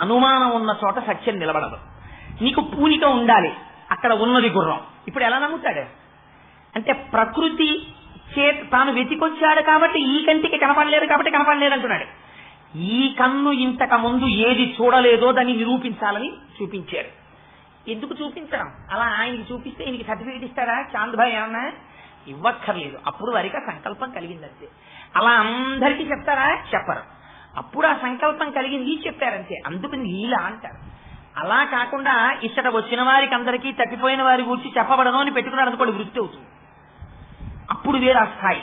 అనుమానం ఉన్న చోట సత్యం నిలబడదు. నీకు పూనిక ఉండాలి, అక్కడ ఉన్నది గుర్రం. ఇప్పుడు ఎలా నమ్ముతాడు? అంటే ప్రకృతి చేత తాను వెతికొచ్చాడు కాబట్టి ఈ కంటికి కనపడలేదు కాబట్టి కనపడలేదు అంటున్నాడు. ఈ కన్ను ఇంతకు ముందు ఏది చూడలేదో దాన్ని నిరూపించాలని చూపించారు. ఎందుకు చూపించడం? అలా ఆయనకి చూపిస్తే ఈయనకి సర్టిఫికేట్ ఇస్తారా? చాంద్ భాయ్ ఏమన్నా ఇవ్వక్కర్లేదు. అప్పుడు వారికి ఆ సంకల్పం కలిగిందంతే. అలా అందరికీ చెప్తారా? చెప్పరు. అప్పుడు ఆ సంకల్పం కలిగింది చెప్పారంతే. అందుకని లీల అంటారు. అలా కాకుండా ఇచ్చట వచ్చిన వారికి అందరికీ తప్పిపోయిన వారి గురించి చెప్పబడను అని పెట్టుకున్నాడు అనుకోండి, వృత్తి అవుతుంది. అప్పుడు వేరే ఆ స్థాయి.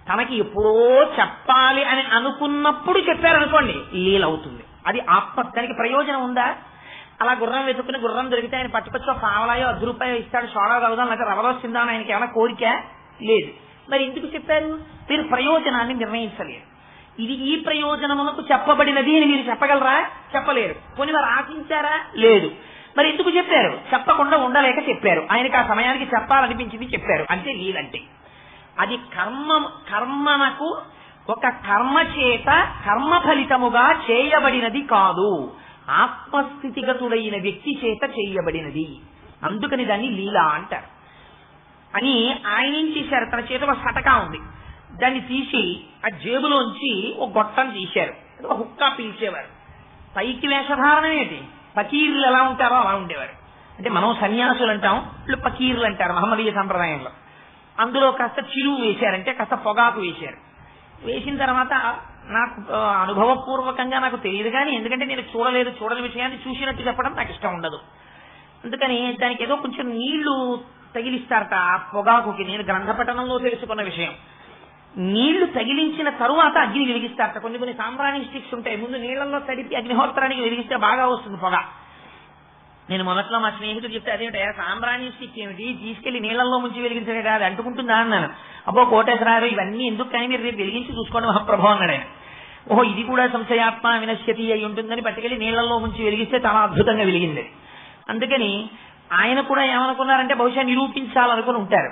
తనకి ఎప్పుడో చెప్పాలి అని అనుకున్నప్పుడు చెప్పారనుకోండి, లీల అవుతుంది. అది ఆత్మస్థానికి ప్రయోజనం ఉందా? అలా గుర్రం వెతుక్కుని గుర్రం దొరికితే ఆయన పచ్చిపచ్చి ఒక పావలాయో 10 రూపాయలు ఇస్తాడు, సోడా తాగుదాం లేకపోతే రవలో తిందాం, ఆయనకి ఏమైనా కోరిక లేదు. మరి ఎందుకు చెప్పారు? మీరు ప్రయోజనాన్ని నిర్ణయించలేరు. ఇది ఈ ప్రయోజనమునకు చెప్పబడినది అని మీరు చెప్పగలరా? చెప్పలేరు. కొన్ని వారు ఆశించారా? లేదు. మరి ఎందుకు చెప్పారు? చెప్పకుండా ఉండలేక చెప్పారు. ఆయనకి ఆ సమయానికి చెప్పాలనిపించింది చెప్పారు. అంటే లీలంటే అది కర్మనకు ఒక కర్మ చేత కర్మ ఫలితముగా చేయబడినది కాదు, ఆత్మస్థితిగతుడైన వ్యక్తి చేత చేయబడినది. అందుకని దాన్ని లీల అంటారు. అని ఆయన ఏం చేశారు? తన చేతిలో సటకా ఉంది, దాన్ని తీసి ఆ జేబులోంచి ఒక గొట్టం తీశారు. ఒక హుక్కా పీల్చేవారు. పైకి వేషధారణ ఏంటి? ఫకీర్లు ఎలా ఉంటారో అలా ఉండేవారు. అంటే మనం సన్యాసులు అంటాం, వీళ్ళు ఫకీర్లు అంటారు మహమ్మదీయ సంప్రదాయంలో. అందులో కాస్త చిరువు వేశారంటే కాస్త పొగాకు వేశారు. వేసిన తర్వాత నాకు అనుభవపూర్వకంగా నాకు తెలియదు కానీ, ఎందుకంటే నేను చూడని విషయాన్ని చూసినట్టు చెప్పడం నాకు ఇష్టం ఉండదు. అందుకని దానికి ఏదో కొంచెం నీళ్లు తగిలిస్తారట ఆ పొగాకుకి. నేను గ్రంథపఠనంలో తెలుసుకున్న విషయం. నీళ్లు తగిలించిన తరువాత అగ్ని వెలిగిస్తారట. కొన్ని సాంబ్రాణి స్టిక్స్ ఉంటాయి, ముందు నీళ్లలో తడిపి అగ్నిహోత్రానికి వెలిగిస్తే బాగా వస్తుంది పొగ. నేను మొదట్లో మా స్నేహితుడు చెప్తే అదేంటే సాంబ్రాణి స్టిక్ ఏమిటి, తీసుకెళ్లి నీళ్లలో ముంచి వెలిగించడే కాదు అంటుకుంటుందా అన్నాను. అబ్బో కోటేశ్వరారు ఇవన్నీ ఎందుకు కానీ మీరు రేపు వెలిగించి చూసుకోండి మహాప్రభు అన్నాడు ఆయన. ఓహో ఇది కూడా సంశయాత్మ వినశ్యతి అయి ఉంటుందని పట్టుకెళ్లి నీళ్లలో ముంచి వెలిగిస్తే చాలా అద్భుతంగా వెలిగింది. అందుకని ఆయన కూడా ఏమనుకున్నారంటే బహుశా నిరూపించాలనుకుని ఉంటారు.